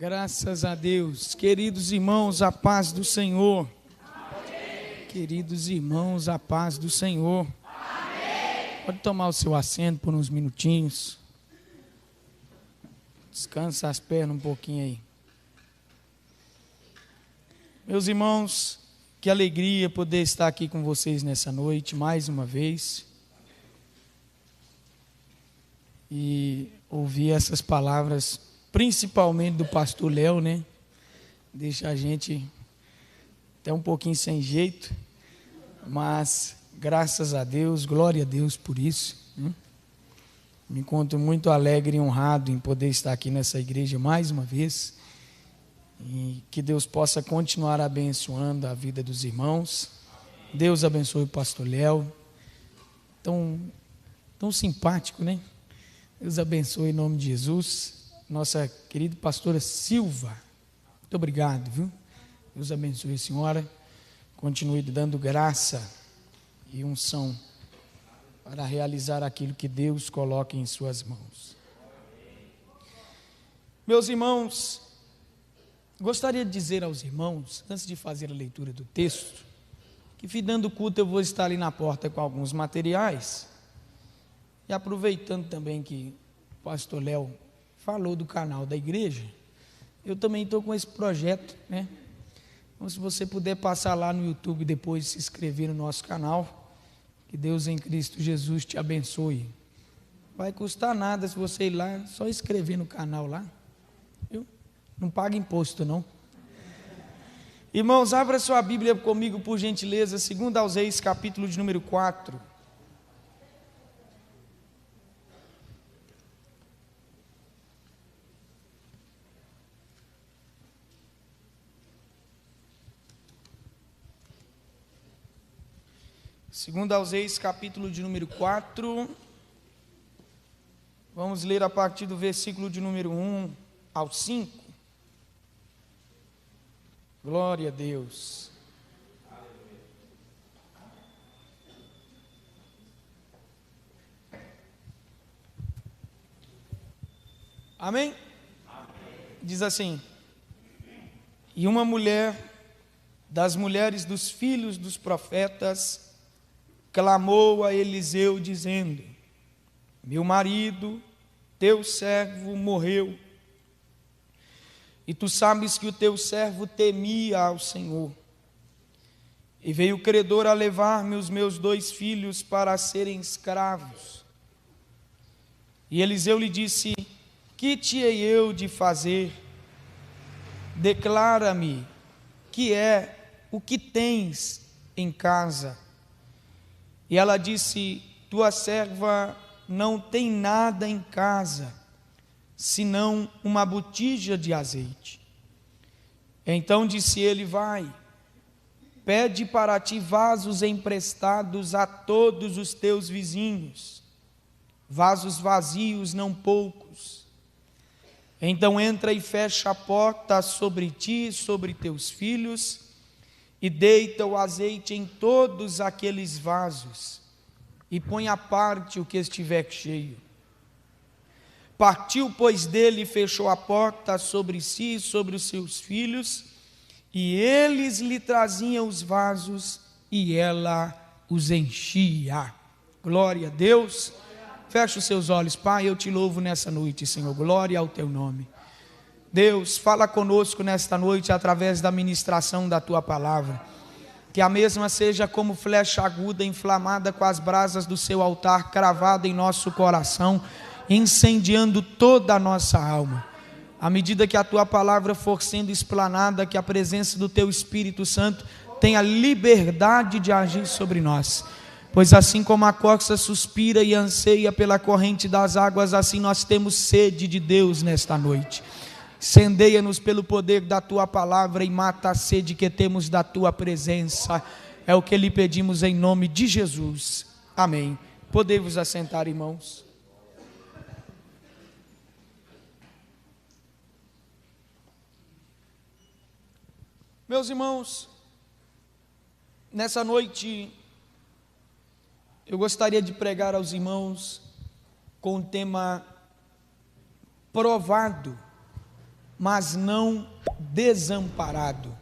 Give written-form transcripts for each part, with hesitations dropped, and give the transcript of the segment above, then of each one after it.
Graças a Deus. Queridos irmãos, a paz do Senhor. Amém. Queridos irmãos, a paz do Senhor. Amém. Pode tomar o seu assento por uns minutinhos. Descansa as pernas um pouquinho aí. Meus irmãos, que alegria poder estar aqui com vocês nessa noite, mais uma vez. E ouvir essas palavras, principalmente do pastor Léo, né? Deixa a gente até um pouquinho sem jeito, mas graças a Deus, glória a Deus por isso. Me encontro muito alegre e honrado em poder estar aqui nessa igreja mais uma vez, e que Deus possa continuar abençoando a vida dos irmãos. Deus abençoe o pastor Léo, tão simpático, né? Deus abençoe em nome de Jesus. Nossa querida pastora Silva, muito obrigado, viu? Deus abençoe a senhora, continue dando graça e unção para realizar aquilo que Deus coloca em suas mãos. Meus irmãos, gostaria de dizer aos irmãos, antes de fazer a leitura do texto, que findando o culto eu vou estar ali na porta com alguns materiais, e aproveitando também que o pastor Léo falou do canal da igreja, eu também estou com esse projeto, né? Então, se você puder passar lá no YouTube depois, se inscrever no nosso canal, que Deus em Cristo Jesus te abençoe. Não vai custar nada se você ir lá, só inscrever no canal lá, viu? Não paga imposto não. Irmãos, abra sua Bíblia comigo por gentileza, 2 aos Reis, capítulo de número 4. Segundo aos Reis, capítulo de número 4, vamos ler a partir do versículo de número 1 ao 5. Glória a Deus. Amém? Diz assim: e uma mulher das mulheres dos filhos dos profetas clamou a Eliseu dizendo: meu marido, teu servo, morreu, e tu sabes que o teu servo temia ao Senhor, e veio o credor a levar-me os meus 2 filhos para serem escravos. E Eliseu lhe disse: que te hei eu de fazer? Declara-me que é o que tens em casa. E ela disse: tua serva não tem nada em casa, senão uma botija de azeite. Então disse ele: vai, pede para ti vasos emprestados a todos os teus vizinhos, vasos vazios, não poucos. Então entra e fecha a porta sobre ti e sobre teus filhos, e deita o azeite em todos aqueles vasos, e põe à parte o que estiver cheio. Partiu, pois, dele e fechou a porta sobre si e sobre os seus filhos, e eles lhe traziam os vasos, e ela os enchia. Glória a Deus. Feche os seus olhos. Pai, eu te louvo nessa noite, Senhor. Glória ao teu nome. Deus, fala conosco nesta noite através da ministração da tua palavra, que a mesma seja como flecha aguda inflamada com as brasas do seu altar, cravada em nosso coração, incendiando toda a nossa alma. À medida que a tua palavra for sendo explanada, que a presença do teu Espírito Santo tenha liberdade de agir sobre nós, pois assim como a corça suspira e anseia pela corrente das águas, assim nós temos sede de Deus nesta noite. Incendeia-nos pelo poder da tua palavra e mata a sede que temos da tua presença. É o que lhe pedimos em nome de Jesus. Amém. Podemos assentar, irmãos. Meus irmãos, nessa noite eu gostaria de pregar aos irmãos com o tema provado mas não desamparado.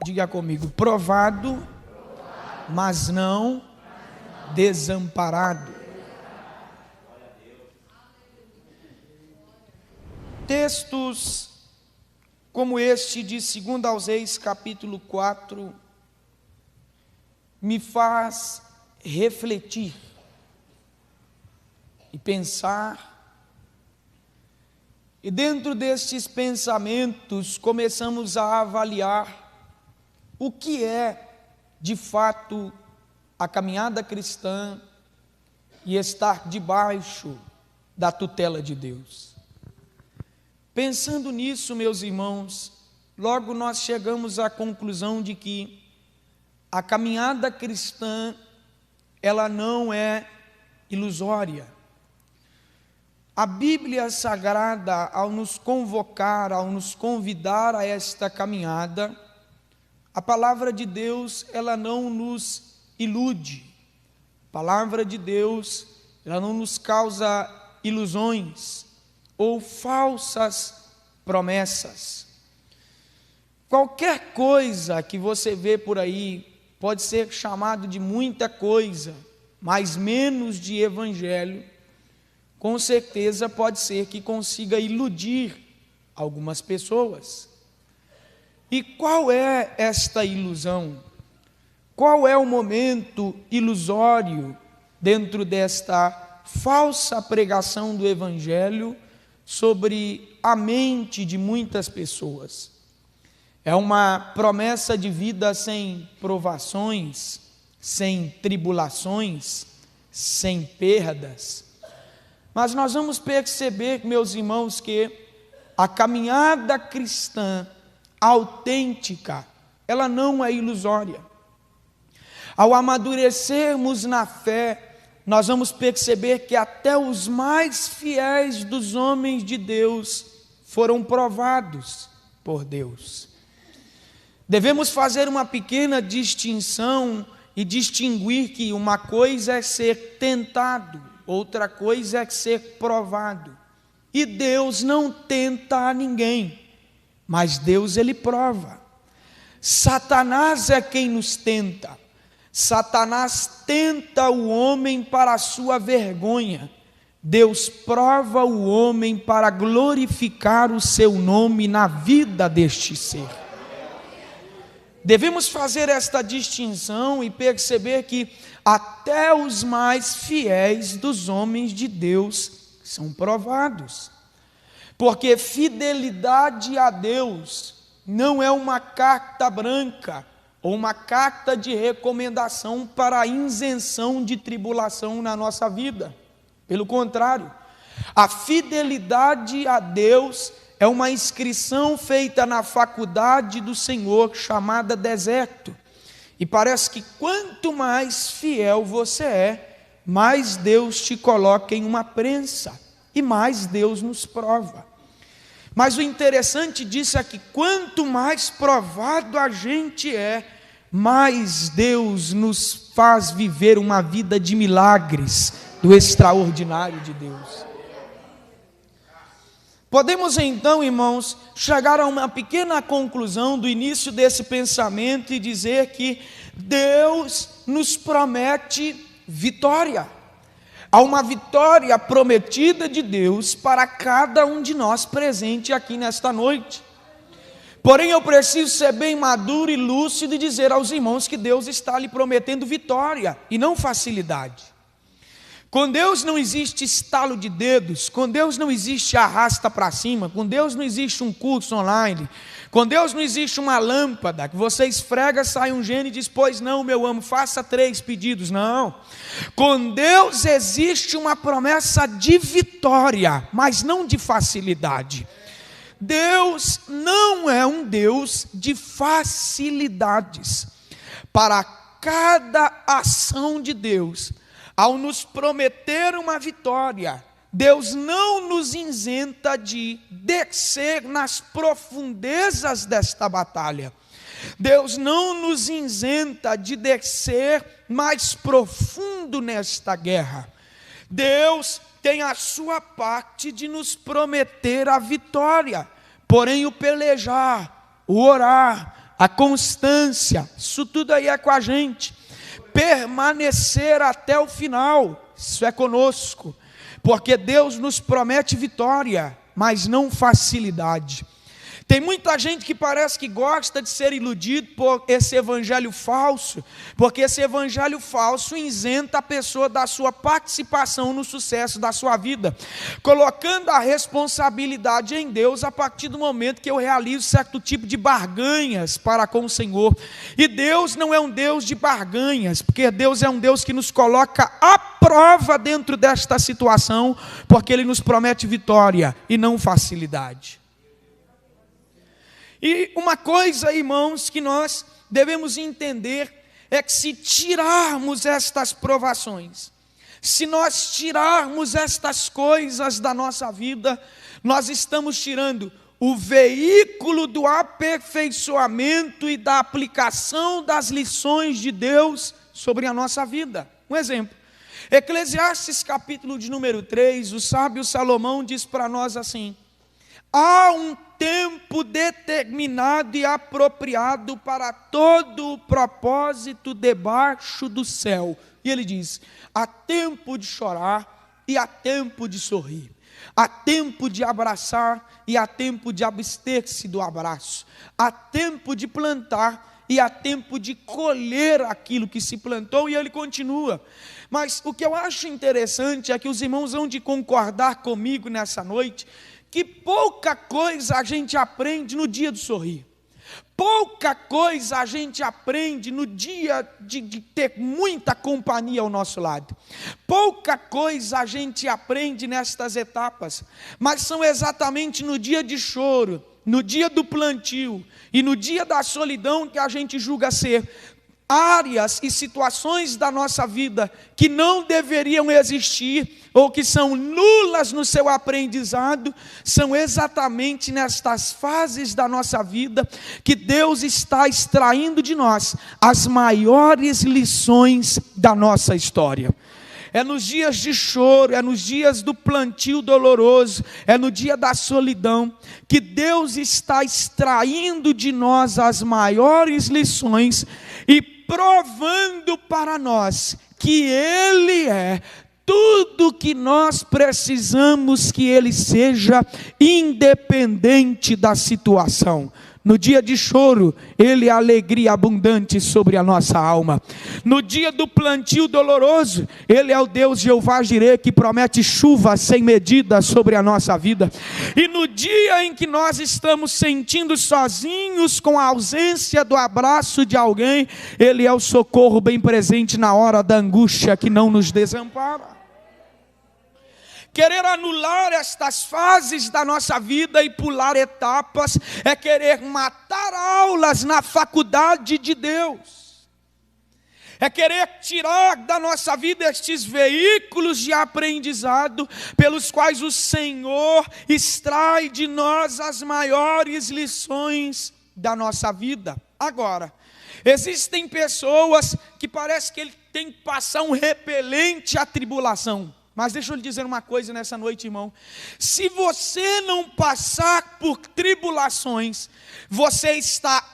Diga comigo: provado, mas não desamparado. Textos como este de 2 aos Reis, capítulo 4, me faz refletir e pensar. E dentro destes pensamentos começamos a avaliar o que é, de fato, a caminhada cristã e estar debaixo da tutela de Deus. Pensando nisso, meus irmãos, logo nós chegamos à conclusão de que a caminhada cristã, ela não é ilusória. A Bíblia Sagrada, ao nos convocar, ao nos convidar a esta caminhada, a palavra de Deus, ela não nos ilude. A palavra de Deus, ela não nos causa ilusões ou falsas promessas. Qualquer coisa que você vê por aí pode ser chamado de muita coisa, mas menos de evangelho, com certeza pode ser que consiga iludir algumas pessoas. E qual é esta ilusão? Qual é o momento ilusório dentro desta falsa pregação do evangelho sobre a mente de muitas pessoas? É uma promessa de vida sem provações, sem tribulações, sem perdas. Mas nós vamos perceber, meus irmãos, que a caminhada cristã autêntica, ela não é ilusória. Ao amadurecermos na fé, nós vamos perceber que até os mais fiéis dos homens de Deus foram provados por Deus. Devemos fazer uma pequena distinção e distinguir que uma coisa é ser tentado, outra coisa é ser provado. E Deus não tenta a ninguém, mas Deus, ele prova. Satanás é quem nos tenta. Satanás tenta o homem para a sua vergonha. Deus prova o homem para glorificar o seu nome na vida deste ser. Devemos fazer esta distinção e perceber que até os mais fiéis dos homens de Deus são provados. Porque fidelidade a Deus não é uma carta branca ou uma carta de recomendação para a isenção de tribulação na nossa vida. Pelo contrário, a fidelidade a Deus é uma inscrição feita na faculdade do Senhor, chamada deserto. E parece que quanto mais fiel você é, mais Deus te coloca em uma prensa, e mais Deus nos prova. Mas o interessante disso é que quanto mais provado a gente é, mais Deus nos faz viver uma vida de milagres, do extraordinário de Deus. Podemos então, irmãos, chegar a uma pequena conclusão do início desse pensamento e dizer que Deus nos promete vitória. Há uma vitória prometida de Deus para cada um de nós presente aqui nesta noite. Porém, eu preciso ser bem maduro e lúcido e dizer aos irmãos que Deus está lhe prometendo vitória e não facilidade. Com Deus não existe estalo de dedos, com Deus não existe arrasta para cima, com Deus não existe um curso online, com Deus não existe uma lâmpada que você esfrega, sai um gênio e diz: pois não, meu amo, faça 3 pedidos. Não, com Deus existe uma promessa de vitória, mas não de facilidade. Deus não é um Deus de facilidades. Para cada ação de Deus, ao nos prometer uma vitória, Deus não nos isenta de descer nas profundezas desta batalha. Deus não nos isenta de descer mais profundo nesta guerra. Deus tem a sua parte de nos prometer a vitória. Porém o pelejar, o orar, a constância, isso tudo aí é com a gente. Permanecer até o final, isso é conosco. Porque Deus nos promete vitória, mas não facilidade. Tem muita gente que parece que gosta de ser iludido por esse evangelho falso, porque esse evangelho falso isenta a pessoa da sua participação no sucesso da sua vida, colocando a responsabilidade em Deus a partir do momento que eu realizo certo tipo de barganhas para com o Senhor. E Deus não é um Deus de barganhas, porque Deus é um Deus que nos coloca à prova dentro desta situação, porque Ele nos promete vitória e não facilidade. E uma coisa, irmãos, que nós devemos entender é que se tirarmos estas provações, se nós tirarmos estas coisas da nossa vida, nós estamos tirando o veículo do aperfeiçoamento e da aplicação das lições de Deus sobre a nossa vida. Um exemplo, Eclesiastes capítulo de número 3, o sábio Salomão diz para nós assim: há um tempo determinado e apropriado para todo o propósito debaixo do céu. E ele diz: há tempo de chorar e há tempo de sorrir. Há tempo de abraçar e há tempo de abster-se do abraço. Há tempo de plantar e há tempo de colher aquilo que se plantou. E ele continua. Mas o que eu acho interessante é que os irmãos vão de concordar comigo nessa noite, que pouca coisa a gente aprende no dia do sorrir. Pouca coisa a gente aprende no dia de ter muita companhia ao nosso lado. Pouca coisa a gente aprende nestas etapas. Mas são exatamente no dia de choro, no dia do plantio e no dia da solidão que a gente julga ser áreas e situações da nossa vida que não deveriam existir ou que são nulas no seu aprendizado. São exatamente nestas fases da nossa vida que Deus está extraindo de nós as maiores lições da nossa história. É nos dias de choro, é nos dias do plantio doloroso, é no dia da solidão, que Deus está extraindo de nós as maiores lições e provando para nós que Ele é tudo que nós precisamos que Ele seja, independente da situação. No dia de choro, Ele é alegria abundante sobre a nossa alma. No dia do plantio doloroso, Ele é o Deus Jeová Jireh, que promete chuva sem medida sobre a nossa vida. E no dia em que nós estamos sentindo sozinhos, com a ausência do abraço de alguém, Ele é o socorro bem presente na hora da angústia, que não nos desampara. Querer anular estas fases da nossa vida e pular etapas é querer matar aulas na faculdade de Deus. É querer tirar da nossa vida estes veículos de aprendizado pelos quais o Senhor extrai de nós as maiores lições da nossa vida. Agora, existem pessoas que parece que ele tem que passar um repelente à tribulação. Mas deixa eu lhe dizer uma coisa nessa noite, irmão. Se você não passar por tribulações, você está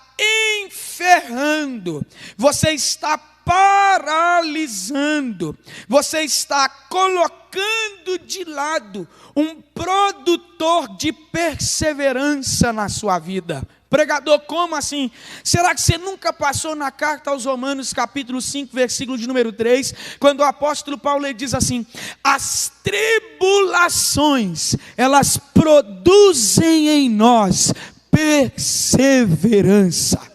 enferrando, você está paralisando, você está colocando de lado um produtor de perseverança na sua vida. Pregador, como assim? Será que você nunca passou na carta aos Romanos, capítulo 5, versículo de número 3, quando o apóstolo Paulo diz assim: as tribulações, elas produzem em nós perseverança.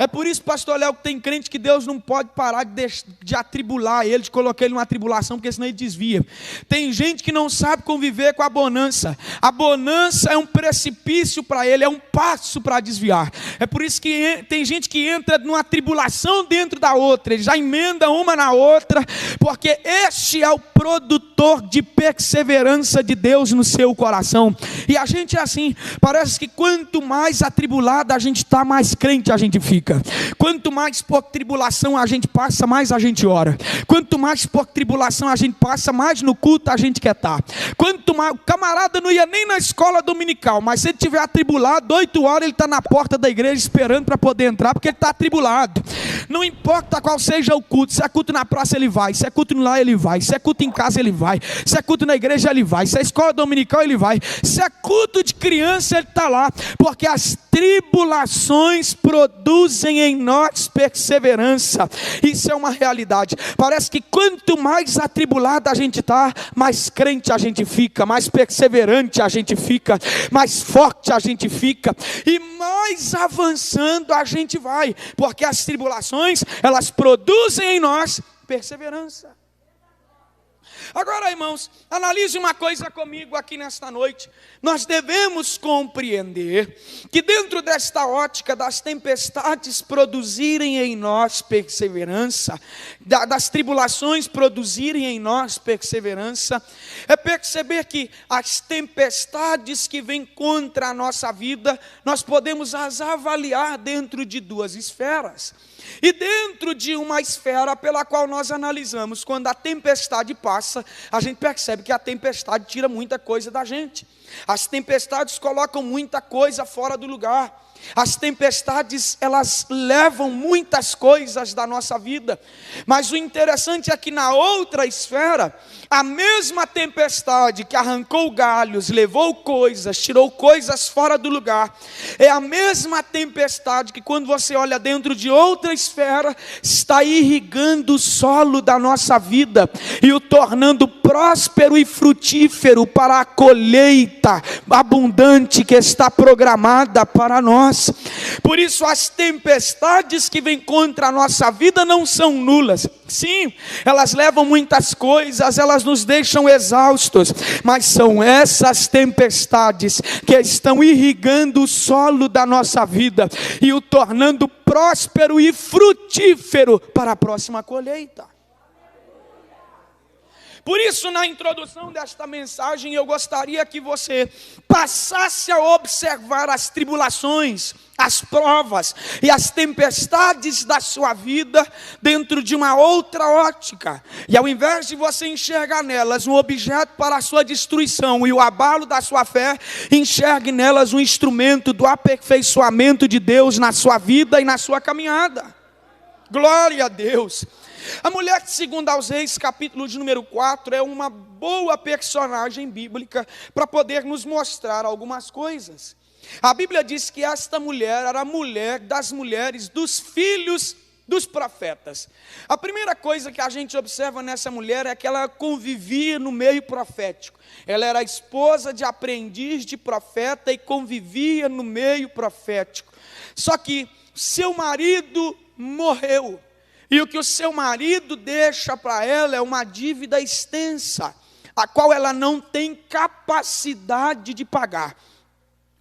É por isso, pastor Léo, que tem crente que Deus não pode parar de atribular ele, de colocar ele numa tribulação, porque senão ele desvia. Tem gente que não sabe conviver com a bonança. A bonança é um precipício para ele, é um passo para desviar. É por isso que tem gente que entra numa tribulação dentro da outra, ele já emenda uma na outra, porque este é o produtor de perseverança de Deus no seu coração. E a gente é assim, parece que quanto mais atribulado a gente está, mais crente a gente fica. fica. Quanto mais por tribulação a gente passa, mais a gente ora. Quanto mais por tribulação a gente passa, mais no culto a gente quer estar. Quanto mais, o camarada não ia nem na escola dominical, mas se ele tiver atribulado, 8 horas ele está na porta da igreja esperando para poder entrar, porque ele está atribulado. Não importa qual seja o culto, se é culto na praça ele vai, se é culto lá ele vai, se é culto em casa ele vai, se é culto na igreja ele vai, se é escola dominical ele vai, se é culto de criança ele está lá, porque as tribulações produzem em nós perseverança. Isso é uma realidade. Parece que quanto mais atribulado a gente está, mais crente a gente fica, mais perseverante a gente fica, mais forte a gente fica, e mais avançando a gente vai, porque as tribulações, elas produzem em nós perseverança. Agora, irmãos, analise uma coisa comigo aqui nesta noite. Nós devemos compreender que dentro desta ótica das tempestades produzirem em nós perseverança, das tribulações produzirem em nós perseverança, é perceber que as tempestades que vêm contra a nossa vida, nós podemos as avaliar dentro de 2 esferas. E dentro de uma esfera pela qual nós analisamos, quando a tempestade passa, a gente percebe que a tempestade tira muita coisa da gente. As tempestades colocam muita coisa fora do lugar. As tempestades, elas levam muitas coisas da nossa vida. Mas o interessante é que na outra esfera, a mesma tempestade que arrancou galhos, levou coisas, tirou coisas fora do lugar, é a mesma tempestade que quando você olha dentro de outra esfera, está irrigando o solo da nossa vida e o tornando próspero e frutífero para a colheita abundante que está programada para nós. Por isso as tempestades que vêm contra a nossa vida não são nulas. Sim, elas levam muitas coisas, elas nos deixam exaustos, mas são essas tempestades que estão irrigando o solo da nossa vida e o tornando próspero e frutífero para a próxima colheita. Por isso, na introdução desta mensagem, eu gostaria que você passasse a observar as tribulações, as provas e as tempestades da sua vida dentro de uma outra ótica. E ao invés de você enxergar nelas um objeto para a sua destruição e o abalo da sua fé, enxergue nelas um instrumento do aperfeiçoamento de Deus na sua vida e na sua caminhada. Glória a Deus! A mulher de 2 Reis, capítulo de número 4, é uma boa personagem bíblica para poder nos mostrar algumas coisas. A Bíblia diz que esta mulher era a mulher das mulheres dos filhos dos profetas. A primeira coisa que a gente observa nessa mulher é que ela convivia no meio profético. Ela era esposa de aprendiz de profeta e convivia no meio profético. Só que seu marido morreu. E o que o seu marido deixa para ela é uma dívida extensa, a qual ela não tem capacidade de pagar.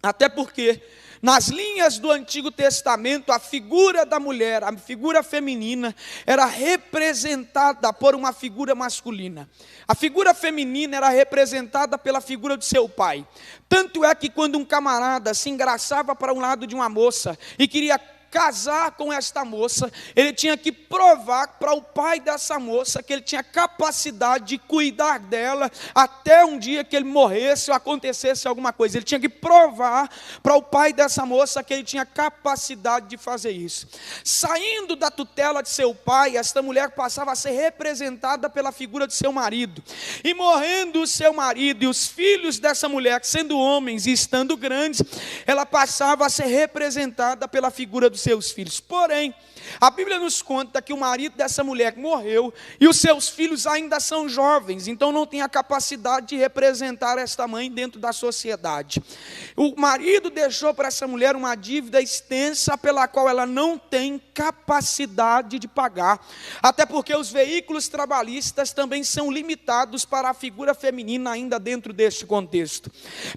Até porque, nas linhas do Antigo Testamento, a figura da mulher, a figura feminina, era representada por uma figura masculina. A figura feminina era representada pela figura do seu pai. Tanto é que quando um camarada se engraçava para um lado de uma moça e queria casar com esta moça, ele tinha que provar para o pai dessa moça que ele tinha capacidade de cuidar dela até um dia que ele morresse ou acontecesse alguma coisa. Ele tinha que provar para o pai dessa moça que ele tinha capacidade de fazer isso. Saindo da tutela de seu pai, esta mulher passava a ser representada pela figura de seu marido. E morrendo o seu marido e os filhos dessa mulher, sendo homens e estando grandes, ela passava a ser representada pela figura dos seus filhos. Porém, a Bíblia nos conta que o marido dessa mulher morreu e os seus filhos ainda são jovens, então não tem a capacidade de representar esta mãe dentro da sociedade. O marido deixou para essa mulher uma dívida extensa pela qual ela não tem capacidade de pagar, até porque os veículos trabalhistas também são limitados para a figura feminina ainda dentro deste contexto.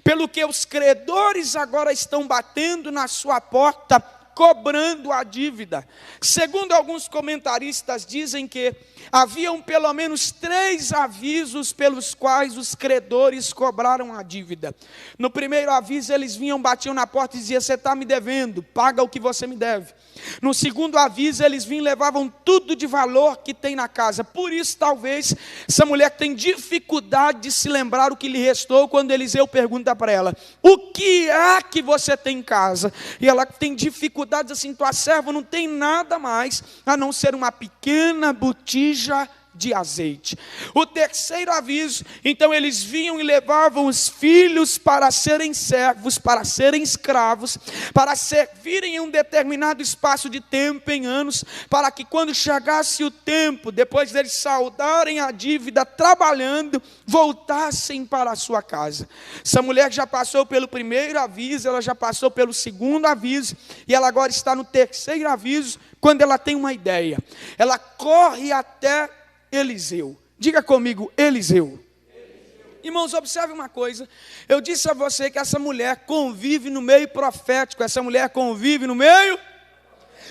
Pelo que os credores agora estão batendo na sua porta cobrando a dívida. Segundo alguns comentaristas, dizem que haviam pelo menos 3 avisos pelos quais os credores cobraram a dívida. No primeiro aviso, eles vinham, batiam na porta e diziam: você está me devendo, paga o que você me deve. No segundo aviso, eles vinham e levavam tudo de valor que tem na casa. Por isso, talvez, essa mulher tem dificuldade de se lembrar o que lhe restou, quando Eliseu pergunta para ela: o que é que você tem em casa? E ela tem dificuldade, assim: tua serva não tem nada mais a não ser uma pequena botija de azeite. O terceiro aviso, então eles vinham e levavam os filhos para serem servos, para serem escravos, para servirem em um determinado espaço de tempo, em anos, para que quando chegasse o tempo, depois deles saudarem a dívida trabalhando, voltassem para a sua casa. Essa mulher já passou pelo primeiro aviso, ela já passou pelo segundo aviso, e ela agora está no terceiro aviso, quando ela tem uma ideia. Ela corre até Eliseu. Diga comigo: Eliseu. Irmãos, observe uma coisa. Eu disse a você que essa mulher convive no meio profético. Essa mulher convive no meio.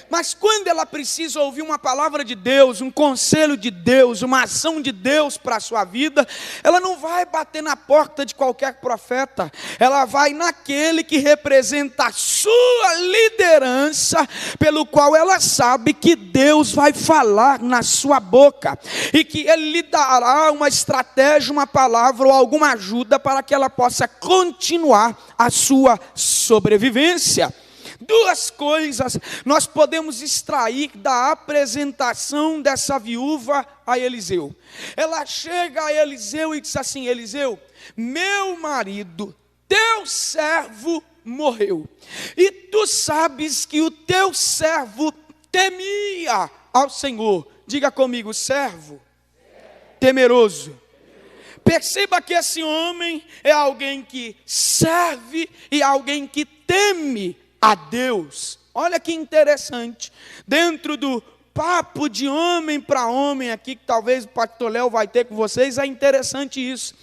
Mas quando ela precisa ouvir uma palavra de Deus, um conselho de Deus, uma ação de Deus para a sua vida, ela não vai bater na porta de qualquer profeta. Ela vai naquele que representa a sua liderança, pelo qual ela sabe que Deus vai falar na sua boca, e que Ele lhe dará uma estratégia, uma palavra ou alguma ajuda para que ela possa continuar a sua sobrevivência. 2 coisas nós podemos extrair da apresentação dessa viúva a Eliseu. Ela chega a Eliseu e diz assim: Eliseu, meu marido, teu servo, morreu. E tu sabes que o teu servo temia ao Senhor. Diga comigo: servo temeroso. Perceba que esse homem é alguém que serve e alguém que teme a Deus. Olha que interessante, dentro do papo de homem para homem aqui, que talvez o pastor Léo vai ter com vocês, é interessante isso,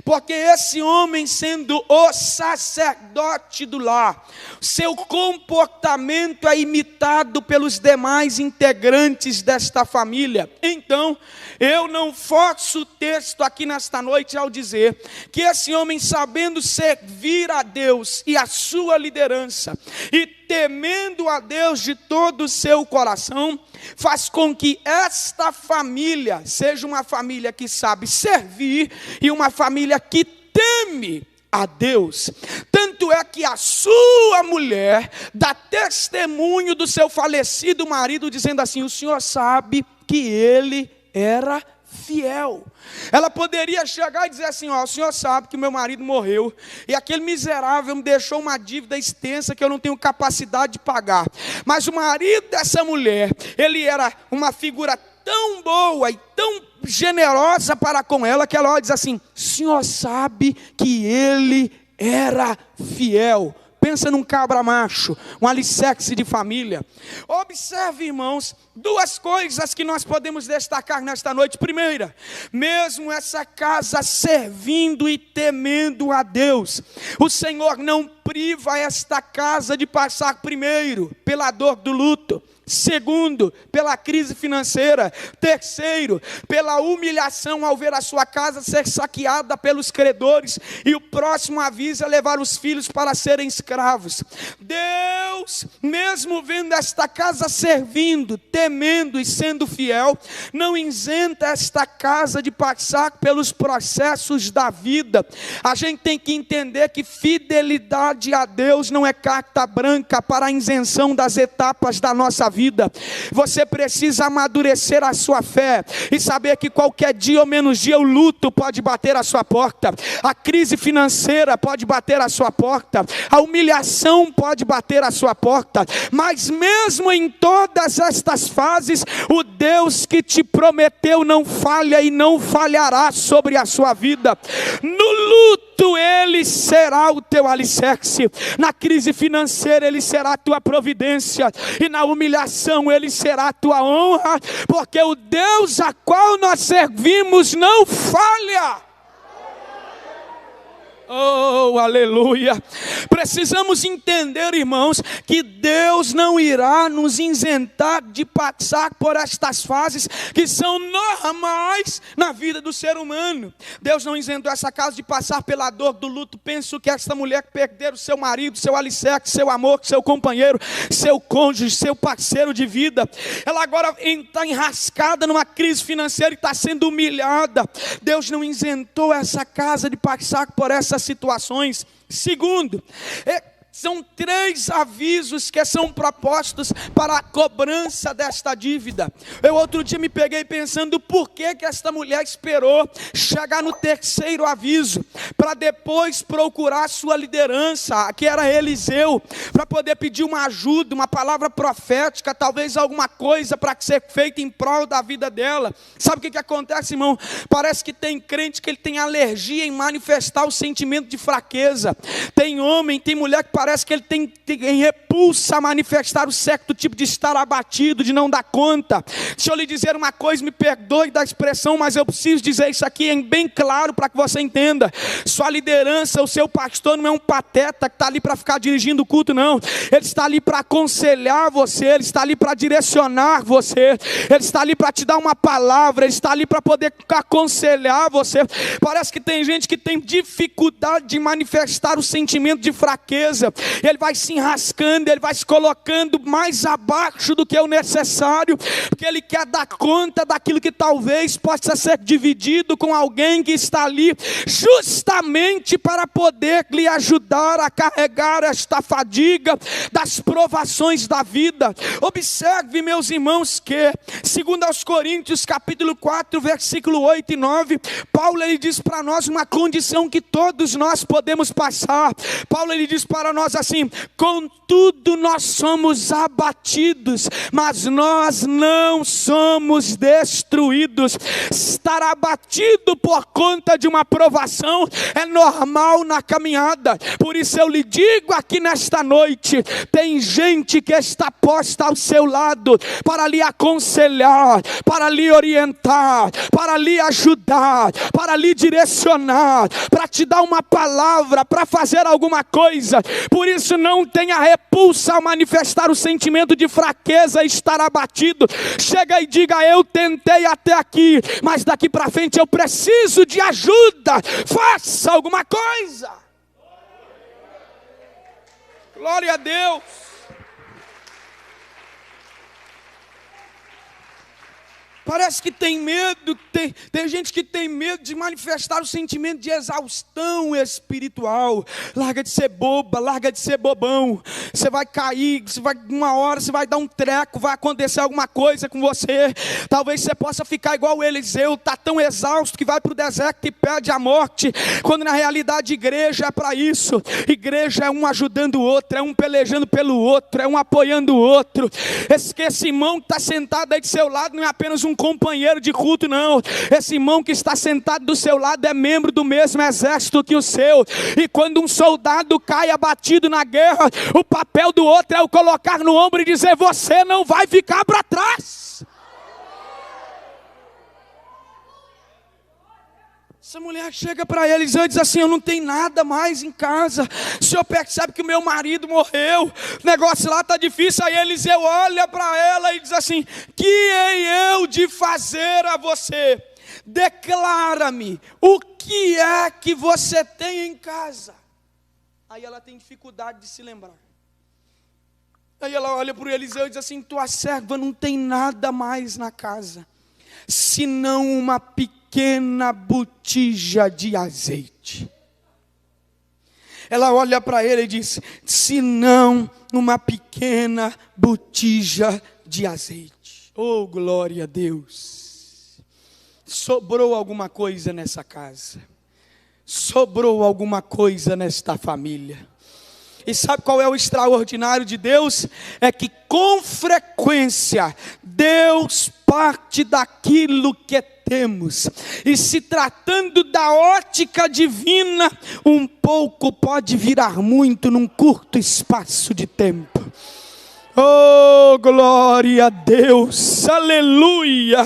porque esse homem, sendo o sacerdote do lar, seu comportamento é imitado pelos demais integrantes desta família. Então, eu não forço o texto aqui nesta noite ao dizer que esse homem, sabendo servir a Deus e a sua liderança, e temendo a Deus de todo o seu coração, faz com que esta família seja uma família que sabe servir e uma família que teme a Deus. Tanto é que a sua mulher dá testemunho do seu falecido marido, dizendo assim: o senhor sabe que ele era fiel. Ela poderia chegar e dizer assim: ó, o senhor sabe que meu marido morreu, e aquele miserável me deixou uma dívida extensa que eu não tenho capacidade de pagar. Mas o marido dessa mulher, ele era uma figura tão boa e tão generosa para com ela, que ela diz assim: o senhor sabe que ele era fiel. Pensa num cabra macho, um alicerce de família. Observe, irmãos, 2 coisas que nós podemos destacar nesta noite. Primeira, mesmo essa casa servindo e temendo a Deus, o Senhor não priva esta casa de passar, primeiro, pela dor do luto. Segundo, pela crise financeira. Terceiro, pela humilhação ao ver a sua casa ser saqueada pelos credores. E o próximo aviso é levar os filhos para serem escravos. Deus, mesmo vendo esta casa servindo, temendo e sendo fiel, não isenta esta casa de passar pelos processos da vida. A gente tem que entender que fidelidade a Deus não é carta branca para a isenção das etapas da nossa vida. Você precisa amadurecer a sua fé e saber que qualquer dia ou menos dia o luto pode bater à sua porta, a crise financeira pode bater à sua porta, a humilhação pode bater à sua porta, mas mesmo em todas estas fases, o Deus que te prometeu não falha e não falhará sobre a sua vida. No luto Ele será o teu alicerce, na crise financeira Ele será a tua providência, e na humilhação Ele será a tua honra, porque o Deus a qual nós servimos não falha. Oh, aleluia. Precisamos entender, irmãos, que Deus não irá nos isentar de passar por estas fases que são normais na vida do ser humano. Deus não isentou essa casa de passar pela dor do luto. Penso que esta mulher que perdeu o seu marido, seu alicerce, seu amor, seu companheiro, seu cônjuge, seu parceiro de vida, ela agora está enrascada numa crise financeira e está sendo humilhada. Deus não isentou essa casa de passar por essas situações. Segundo, são 3 avisos que são propostos para a cobrança desta dívida. Eu outro dia me peguei pensando por que esta mulher esperou chegar no 3º aviso, para depois procurar sua liderança, que era Eliseu, para poder pedir uma ajuda, uma palavra profética, talvez alguma coisa para ser feita em prol da vida dela. Sabe o que acontece, irmão? Parece que tem crente que ele tem alergia em manifestar o sentimento de fraqueza. Tem homem, tem mulher que parece que ele tem repulsa a manifestar o certo tipo de estar abatido, de não dar conta. Deixa eu lhe dizer uma coisa, me perdoe da expressão, mas eu preciso dizer isso aqui bem claro para que você entenda. Sua liderança, o seu pastor não é um pateta que está ali para ficar dirigindo o culto, não. Ele está ali para aconselhar você, ele está ali para direcionar você, ele está ali para te dar uma palavra, ele está ali para poder aconselhar você. Parece que tem gente que tem dificuldade de manifestar o sentimento de fraqueza. Ele vai se enrascando, ele vai se colocando mais abaixo do que é o necessário, porque ele quer dar conta daquilo que talvez possa ser dividido com alguém que está ali justamente para poder lhe ajudar a carregar esta fadiga das provações da vida. Observe, meus irmãos, que segundo aos Coríntios capítulo 4 versículo 8 e 9, Paulo ele diz para nós uma condição que todos nós podemos passar. Paulo ele diz para nós assim: contudo nós somos abatidos, mas nós não somos destruídos. Estar abatido por conta de uma provação é normal na caminhada. Por isso eu lhe digo aqui nesta noite, tem gente que está posta ao seu lado para lhe aconselhar, para lhe orientar, para lhe ajudar, para lhe direcionar, para te dar uma palavra, para fazer alguma coisa. Por isso não tenha repulsa ao manifestar o sentimento de fraqueza e estar abatido. Chega e diga: eu tentei até aqui, mas daqui para frente eu preciso de ajuda. Faça alguma coisa. Glória a Deus. Parece que tem medo, tem gente que tem medo de manifestar o sentimento de exaustão espiritual. Larga de ser boba, larga de ser bobão. Você vai cair, uma hora você vai dar um treco, vai acontecer alguma coisa com você. Talvez você possa ficar igual o Eliseu, está tão exausto que vai para o deserto e pede a morte. Quando na realidade igreja é para isso. Igreja é um ajudando o outro, é um pelejando pelo outro, é um apoiando o outro. Esse irmão que está sentado aí do seu lado não é apenas um companheiro de culto, não. Esse irmão que está sentado do seu lado é membro do mesmo exército que o seu. E quando um soldado cai abatido na guerra, o papel do outro é o colocar no ombro e dizer: você não vai ficar para trás. Essa mulher chega para Eliseu e diz assim: eu não tenho nada mais em casa. O senhor percebe que o meu marido morreu, o negócio lá está difícil. Aí Eliseu olha para ela e diz assim: que hei eu de fazer a você? Declara-me, o que é que você tem em casa? Aí ela tem dificuldade de se lembrar. Aí ela olha para o Eliseu e diz assim: tua serva não tem nada mais na casa, senão uma pequena botija de azeite. Ela olha para ele e diz: senão uma pequena botija de azeite. Oh, glória a Deus. Sobrou alguma coisa nessa casa. Sobrou alguma coisa nesta família. E sabe qual é o extraordinário de Deus? É que com frequência Deus parte daquilo que temos. E se tratando da ótica divina, um pouco pode virar muito num curto espaço de tempo. Oh, glória a Deus, aleluia.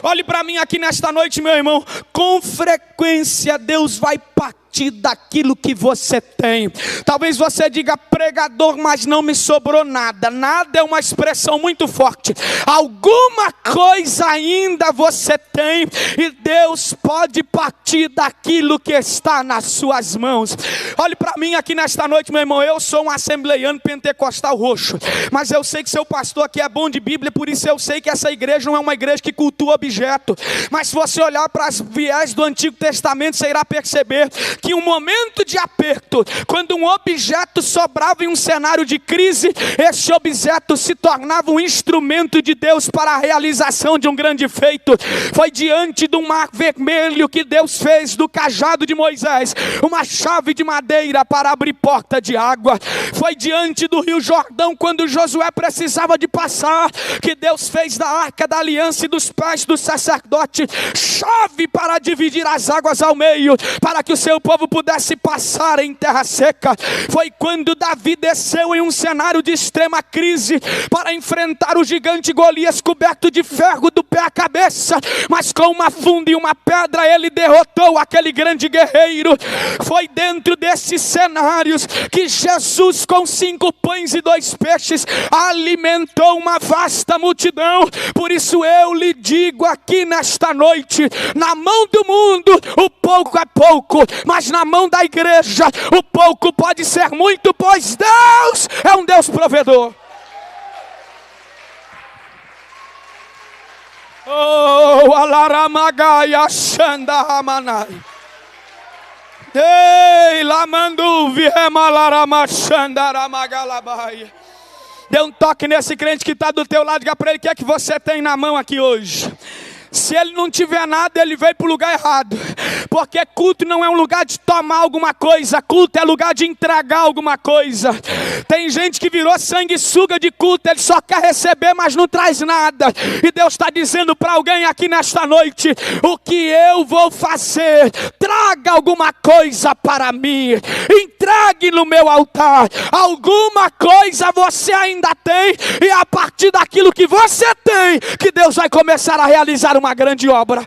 Olhe para mim aqui nesta noite, meu irmão. Com frequência Deus vai partir partir daquilo que você tem. Talvez você diga: pregador, mas não me sobrou nada. Nada é uma expressão muito forte. Alguma coisa ainda você tem, e Deus pode partir daquilo que está nas suas mãos. Olhe para mim aqui nesta noite, meu irmão. Eu sou um assembleiano pentecostal roxo, mas eu sei que seu pastor aqui é bom de Bíblia, por isso eu sei que essa igreja não é uma igreja que cultua objeto. Mas se você olhar para as viés do Antigo Testamento, você irá perceber que um momento de aperto, quando um objeto sobrava em um cenário de crise, esse objeto se tornava um instrumento de Deus para a realização de um grande feito. Foi diante do mar vermelho que Deus fez do cajado de Moisés uma chave de madeira para abrir porta de água. Foi diante do rio Jordão, quando Josué precisava de passar, que Deus fez da arca da aliança e dos pés do sacerdote chave para dividir as águas ao meio, para que o seu povo pudesse passar em terra seca. Foi quando Davi desceu em um cenário de extrema crise para enfrentar o gigante Golias, coberto de ferro do pé à cabeça, mas com uma funda e uma pedra ele derrotou aquele grande guerreiro. Foi dentro desses cenários que Jesus, com 5 pães e 2 peixes, alimentou uma vasta multidão. Por isso eu lhe digo aqui nesta noite: na mão do mundo o pouco é pouco, mas na mão da igreja o pouco pode ser muito, pois Deus é um Deus provedor. Oh, alaramagaia xandahamanai. Ei, lamandu viemalaramachandaramagalabaia. Dê um toque nesse crente que está do teu lado, diga para ele: o que é que você tem na mão aqui hoje? Se ele não tiver nada, ele veio para o lugar errado. Porque culto não é um lugar de tomar alguma coisa. Culto é lugar de entregar alguma coisa. Tem gente que virou sanguessuga de culto. Ele só quer receber, mas não traz nada. E Deus está dizendo para alguém aqui nesta noite: o que eu vou fazer? Traga alguma coisa para mim. Entregue no meu altar. Alguma coisa você ainda tem. E a partir daquilo que você tem, que Deus vai começar a realizar uma grande obra.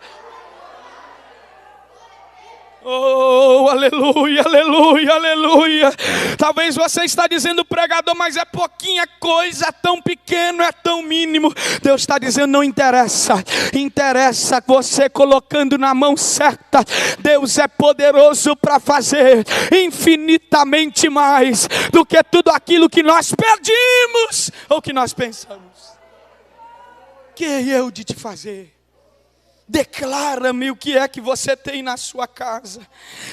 Oh, aleluia, aleluia, aleluia. Talvez você está dizendo: pregador, mas é pouquinha coisa, é tão pequeno, é tão mínimo. Deus está dizendo: não interessa. Interessa você colocando na mão certa. Deus é poderoso para fazer infinitamente mais do que tudo aquilo que nós pedimos ou que nós pensamos. Que eu de te fazer? Declara-me o que é que você tem na sua casa.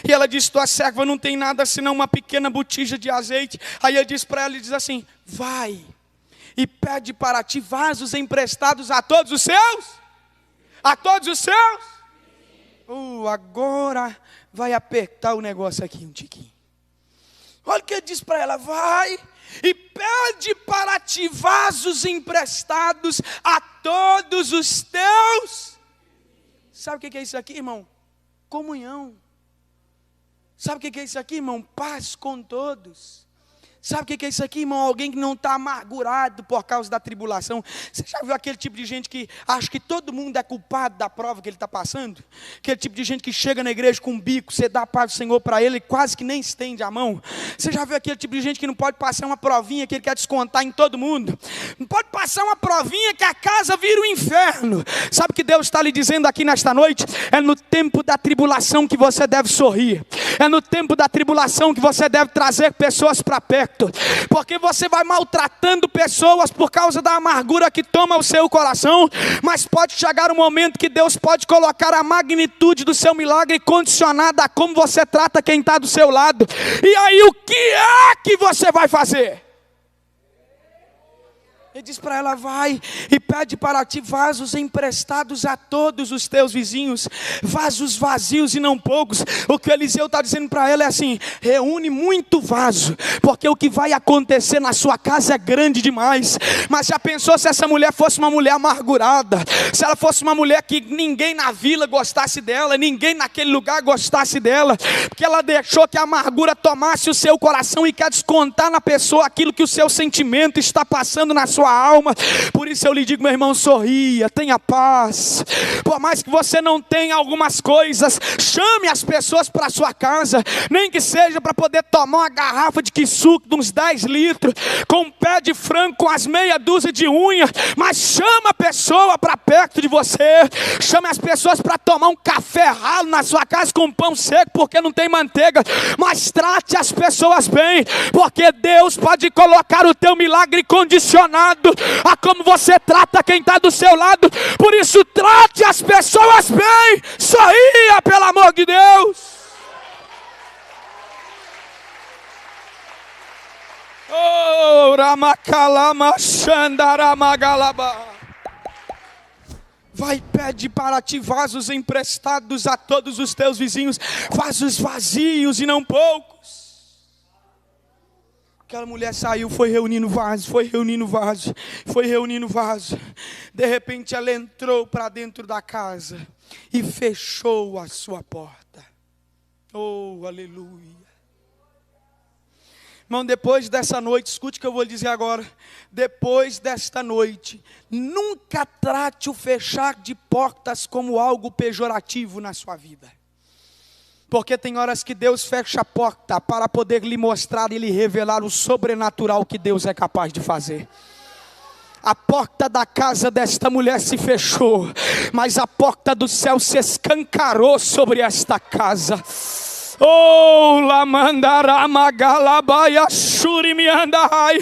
E ela diz: tua serva não tem nada senão uma pequena botija de azeite. Aí ele diz para ela, ele diz assim: vai e pede para ti vasos emprestados a todos os seus. A todos os seus. Agora vai apertar o negócio aqui um tiquinho. Olha o que ele diz para ela: vai e pede para ti vasos emprestados a todos os teus. Sabe o que é isso aqui, irmão? Comunhão. Sabe o que é isso aqui, irmão? Paz com todos. Sabe o que é isso aqui, irmão? Alguém que não está amargurado por causa da tribulação. Você já viu aquele tipo de gente que acha que todo mundo é culpado da prova que ele está passando? Aquele tipo de gente que chega na igreja com um bico, você dá a paz do Senhor para ele e quase que nem estende a mão. Você já viu aquele tipo de gente que não pode passar uma provinha que ele quer descontar em todo mundo? Não pode passar uma provinha que a casa vira um inferno. Sabe o que Deus está lhe dizendo aqui nesta noite? É no tempo da tribulação que você deve sorrir. É no tempo da tribulação que você deve trazer pessoas para perto. Porque você vai maltratando pessoas por causa da amargura que toma o seu coração. Mas pode chegar um momento que Deus pode colocar a magnitude do seu milagre condicionada a como você trata quem está do seu lado. E aí o que é que você vai fazer? Ele diz para ela: vai e pede para ti vasos emprestados a todos os teus vizinhos, vasos vazios e não poucos. O que Eliseu está dizendo para ela é assim: reúne muito vaso, porque o que vai acontecer na sua casa é grande demais. Mas já pensou se essa mulher fosse uma mulher amargurada? Se ela fosse uma mulher que ninguém na vila gostasse dela, ninguém naquele lugar gostasse dela, porque ela deixou que a amargura tomasse o seu coração e quer descontar na pessoa aquilo que o seu sentimento está passando na sua sua alma. Por isso eu lhe digo, meu irmão, sorria, tenha paz. Por mais que você não tenha algumas coisas, chame as pessoas para sua casa, nem que seja para poder tomar uma garrafa de suco de uns 10 litros, com um pé de frango, com as meia dúzia de unha, mas chama a pessoa para perto de você. Chame as pessoas para tomar um café ralo na sua casa com pão seco, porque não tem manteiga, mas trate as pessoas bem, porque Deus pode colocar o teu milagre condicionado a como você trata quem está do seu lado. Por isso, trate as pessoas bem, sorria, pelo amor de Deus. Oh, Ramakalama Xandaramagalaba. Vai, pede para ti vasos emprestados a todos os teus vizinhos, vasos vazios e não poucos. Aquela mulher saiu, foi reunindo vaso, foi reunindo vaso, foi reunindo vaso. De repente ela entrou para dentro da casa e fechou a sua porta. Oh, aleluia. Irmão, depois dessa noite, escute o que eu vou dizer agora. Depois desta noite, nunca trate o fechar de portas como algo pejorativo na sua vida. Porque tem horas que Deus fecha a porta para poder lhe mostrar e lhe revelar o sobrenatural que Deus é capaz de fazer. A porta da casa desta mulher se fechou, mas a porta do céu se escancarou sobre esta casa. Oh, Lamandaramagalabaya Shurimiandai.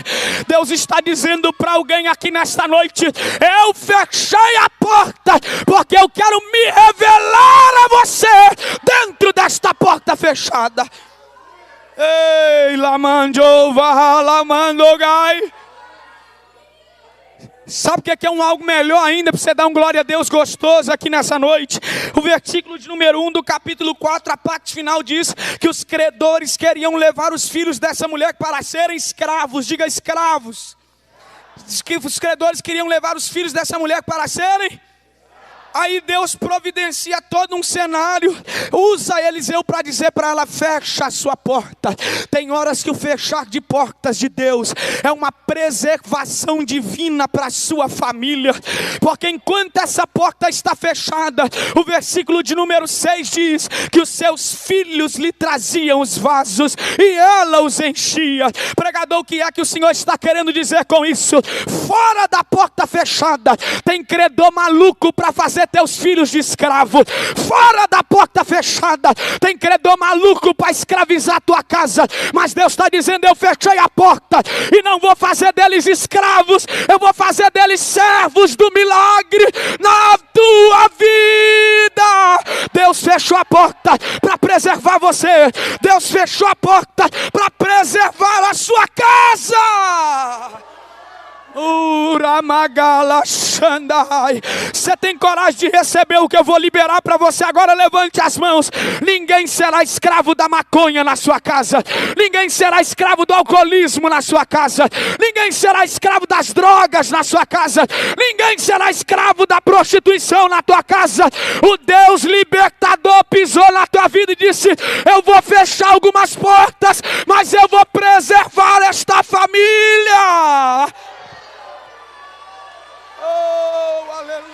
Deus está dizendo para alguém aqui nesta noite: eu fechei a porta, porque eu quero me revelar a você dentro desta porta fechada. Ei, Lamandova, Lamandogai. Sabe o que é algo melhor ainda para você dar um glória a Deus gostoso aqui nessa noite? O versículo de número 1 do capítulo 4, a parte final diz que os credores queriam levar os filhos dessa mulher para serem escravos. Diga escravos. Diz que os credores queriam levar os filhos dessa mulher para serem. Aí Deus providencia todo um cenário, usa Eliseu para dizer para ela: fecha a sua porta. Tem horas que o fechar de portas de Deus é uma preservação divina para a sua família, porque enquanto essa porta está fechada, o versículo de número 6 diz que os seus filhos lhe traziam os vasos e ela os enchia. Pregador, o que é que o Senhor está querendo dizer com isso? Fora da porta fechada tem credor maluco para fazer teus filhos de escravo. Fora da porta fechada tem credor maluco para escravizar tua casa, mas Deus está dizendo: eu fechei a porta e não vou fazer deles escravos, eu vou fazer deles servos do milagre na tua vida. Deus fechou a porta para preservar você. Deus fechou a porta para preservar a sua casa. Você tem coragem de receber o que eu vou liberar para você agora? Levante as mãos. Ninguém será escravo da maconha na sua casa. Ninguém será escravo do alcoolismo na sua casa. Ninguém será escravo das drogas na sua casa. Ninguém será escravo da prostituição na tua casa. O Deus libertador pisou na tua vida e disse: eu vou fechar algumas portas, mas eu vou preservar esta família. Oh, aleluia.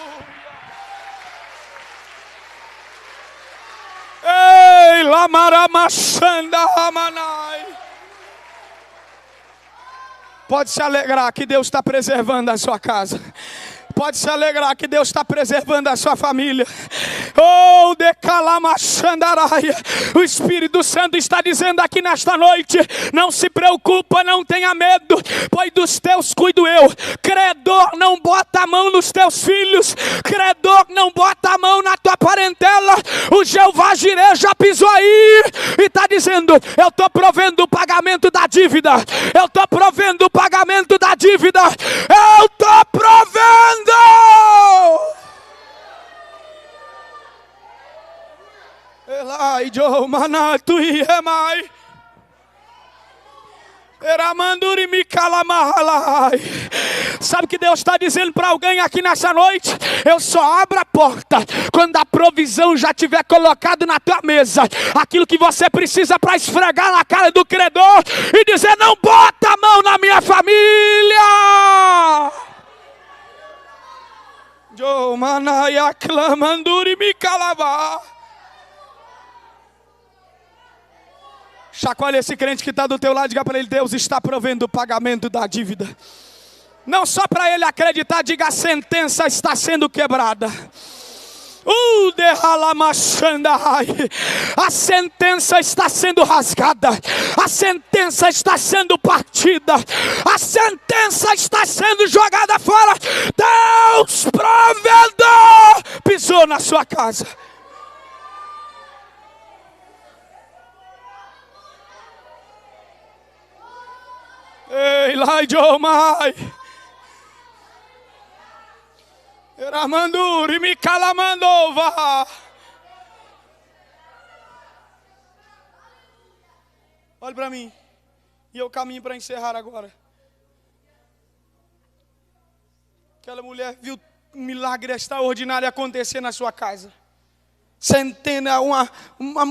Ei, Lamaramachanda Ramanai. Pode se alegrar que Deus está preservando a sua casa. Pode se alegrar que Deus está preservando a sua família. Oh, Decalamachandaraia. O Espírito Santo está dizendo aqui nesta noite: não se preocupa, não tenha medo, pois dos teus cuido eu. Credor não bota a mão nos teus filhos. Credor não bota a mão na tua parentela. O Jeová Jireh já pisou aí e está dizendo: eu estou provendo o pagamento da dívida. Eu estou provendo o pagamento da dívida. Eu estou provendo. Elijah manatu iemai. Eramanduri mikalamalai. Sabe o que Deus está dizendo para alguém aqui nessa noite? Eu só abro a porta quando a provisão já estiver colocado na tua mesa. Aquilo que você precisa para esfregar na cara do credor e dizer: não bota a mão na minha família. Clamanduri me calava. Chacoalha esse crente que está do teu lado, diga para ele: Deus está provendo o pagamento da dívida. Não só para ele acreditar, diga: a sentença está sendo quebrada. A sentença está sendo rasgada. A sentença está sendo partida. A sentença está sendo jogada fora. Deus provedor pisou na sua casa. Ei, lá de Omai. Ramanduri me calamandova. Olha para mim. E eu caminho para encerrar agora. Aquela mulher viu um milagre extraordinário acontecer na sua casa. Centena, uma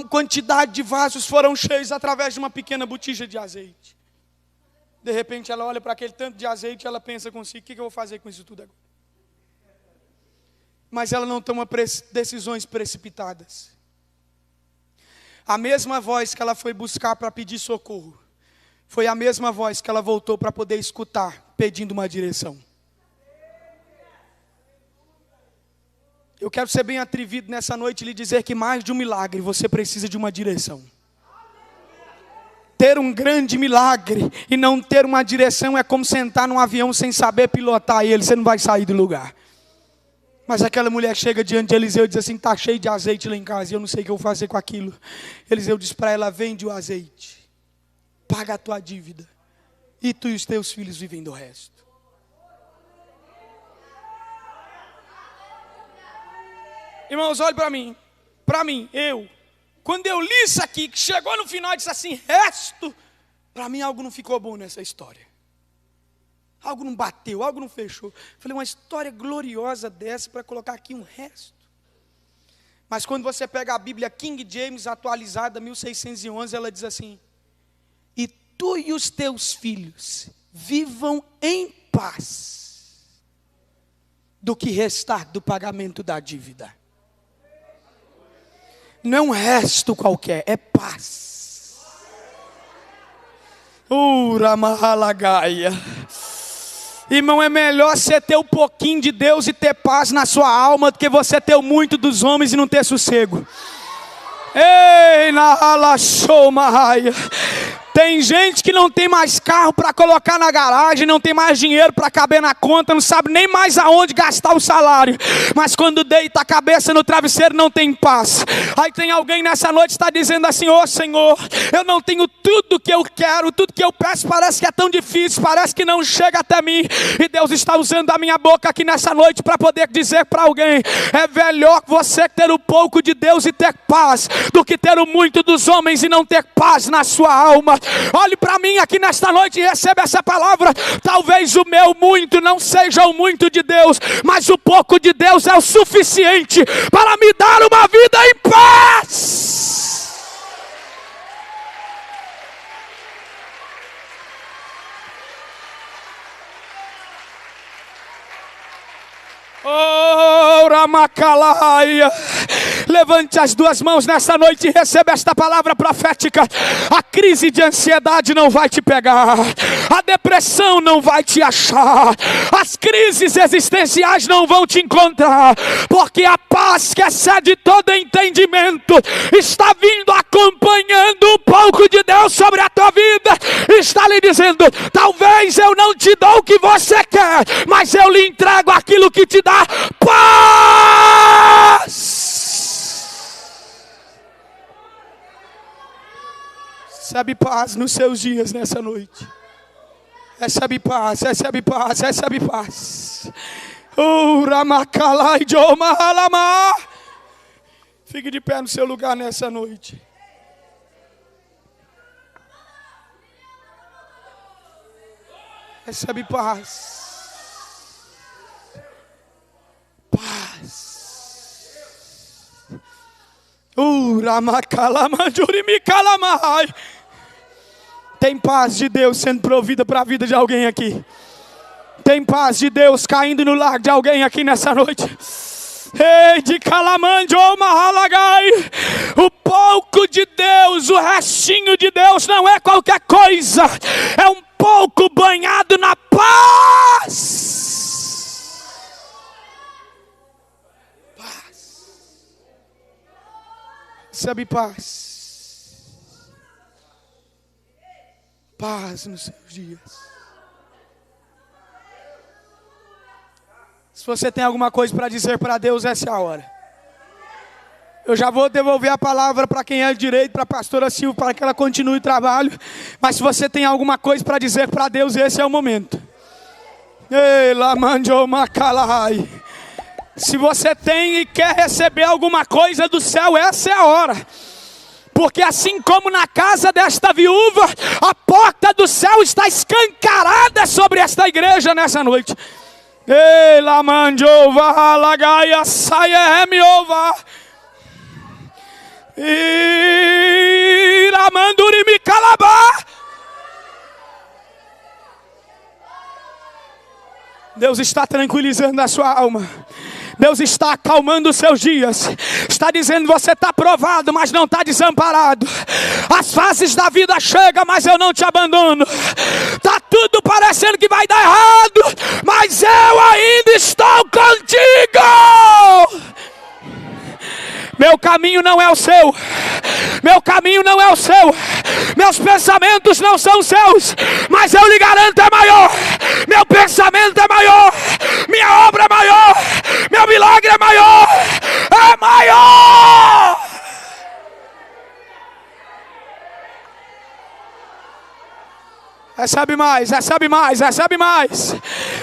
quantidade de vasos foram cheios através de uma pequena botija de azeite. De repente ela olha para aquele tanto de azeite e ela pensa consigo: o que eu vou fazer com isso tudo agora? Mas ela não toma decisões precipitadas. A mesma voz que ela foi buscar para pedir socorro foi a mesma voz que ela voltou para poder escutar, pedindo uma direção. Eu quero ser bem atrevido nessa noite e lhe dizer que mais de um milagre você precisa de uma direção. Ter um grande milagre e não ter uma direção é como sentar num avião sem saber pilotar ele, você não vai sair do lugar. Mas aquela mulher chega diante de Eliseu e diz assim: está cheio de azeite lá em casa e eu não sei o que eu vou fazer com aquilo. Eliseu diz para ela: vende o azeite, paga a tua dívida, e tu e os teus filhos vivem do resto. Irmãos, olhe para mim, quando eu li isso aqui, que chegou no final e disse assim: resto, para mim algo não ficou bom nessa história. Algo não bateu, algo não fechou. Falei: uma história gloriosa dessa para colocar aqui um resto. Mas quando você pega a Bíblia King James atualizada, 1611, ela diz assim: e tu e os teus filhos vivam em paz, do que restar do pagamento da dívida. Não é um resto qualquer, é paz. Ura mahalagaia. Irmão, é melhor você ter um pouquinho de Deus e ter paz na sua alma do que você ter o muito dos homens e não ter sossego. Ei, na alachomahaya. Tem gente que não tem mais carro para colocar na garagem, não tem mais dinheiro para caber na conta, não sabe nem mais aonde gastar o salário. Mas quando deita a cabeça no travesseiro não tem paz. Aí tem alguém nessa noite que está dizendo assim: ô Senhor, eu não tenho tudo que eu quero, tudo que eu peço parece que é tão difícil, parece que não chega até mim. E Deus está usando a minha boca aqui nessa noite para poder dizer para alguém: é melhor você ter o pouco de Deus e ter paz, do que ter o muito dos homens e não ter paz na sua alma. Olhe para mim aqui nesta noite e receba essa palavra. Talvez o meu muito não seja o muito de Deus, mas o pouco de Deus é o suficiente para me dar uma vida em paz. Oh, Ramacalaia. Levante as duas mãos nessa noite e receba esta palavra profética. A crise de ansiedade não vai te pegar. A depressão não vai te achar. As crises existenciais não vão te encontrar. Porque a paz que excede todo entendimento está vindo acompanhando um pouco de Deus sobre a tua vida. Está lhe dizendo: talvez eu não te dou o que você quer, mas eu lhe entrego aquilo que te dá paz. Recebe paz nos seus dias nessa noite. Recebe paz, recebe paz, recebe paz. Fique de pé no seu lugar nessa noite. Recebe paz. Paz. Tem paz de Deus sendo provida para a vida de alguém aqui. Tem paz de Deus caindo no lar de alguém aqui nessa noite. Ei, de calamande ou mahalagai. O pouco de Deus, o restinho de Deus não é qualquer coisa. É um pouco banhado na paz. Paz. Sabe, paz. Paz nos seus dias. Se você tem alguma coisa para dizer para Deus, essa é a hora. Eu já vou devolver a palavra para quem é de direito, para a pastora Silva, para que ela continue o trabalho. Mas se você tem alguma coisa para dizer para Deus, esse é o momento. Ei, lamanjo macalai. Se você tem e quer receber alguma coisa do céu, essa é a hora. Porque assim como na casa desta viúva, a porta do céu está escancarada sobre esta igreja nessa noite. Ei, lamanjova, lagaia, saia, emiova. Iramanduri mi calabá. Deus está tranquilizando a sua alma. Deus está acalmando os seus dias. Está dizendo, você está provado, mas não está desamparado. As fases da vida chegam, mas eu não te abandono. Está tudo parecendo que vai dar errado, mas eu ainda estou contigo. Meu caminho não é o seu. Meu caminho não é o seu. Meus pensamentos não são seus. Mas eu lhe garanto, é maior. Meu pensamento é maior. Minha obra é maior. Meu milagre é maior. É maior. Recebe mais, recebe mais, recebe mais.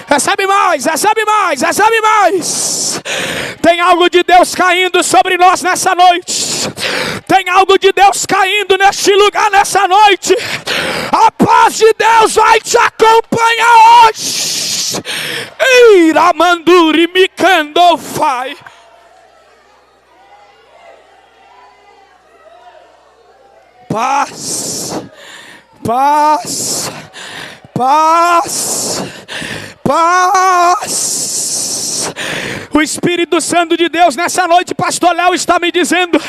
Recebe mais, recebe mais, recebe mais. Tem algo de Deus caindo sobre nós nessa noite. Tem algo de Deus caindo neste lugar nessa noite. A paz de Deus vai te acompanhar hoje. Iramanduri mikandofai. Paz. Paz, paz, paz. O Espírito Santo de Deus nessa noite, pastor Léo está me dizendo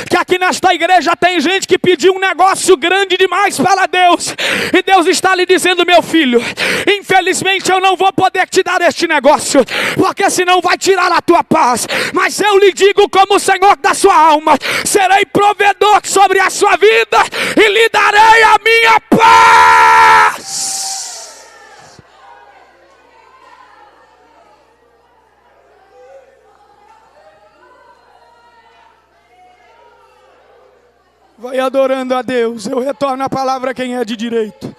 que aqui nesta igreja tem gente que pediu um negócio grande demais para Deus. E Deus está lhe dizendo, meu filho, infelizmente eu não vou poder te dar este negócio, porque senão vai tirar a tua paz. Mas eu lhe digo como o Senhor da sua alma, serei provedor sobre a sua vida e lhe darei a minha paz. Vai adorando a Deus. Eu retorno a palavra a quem é de direito.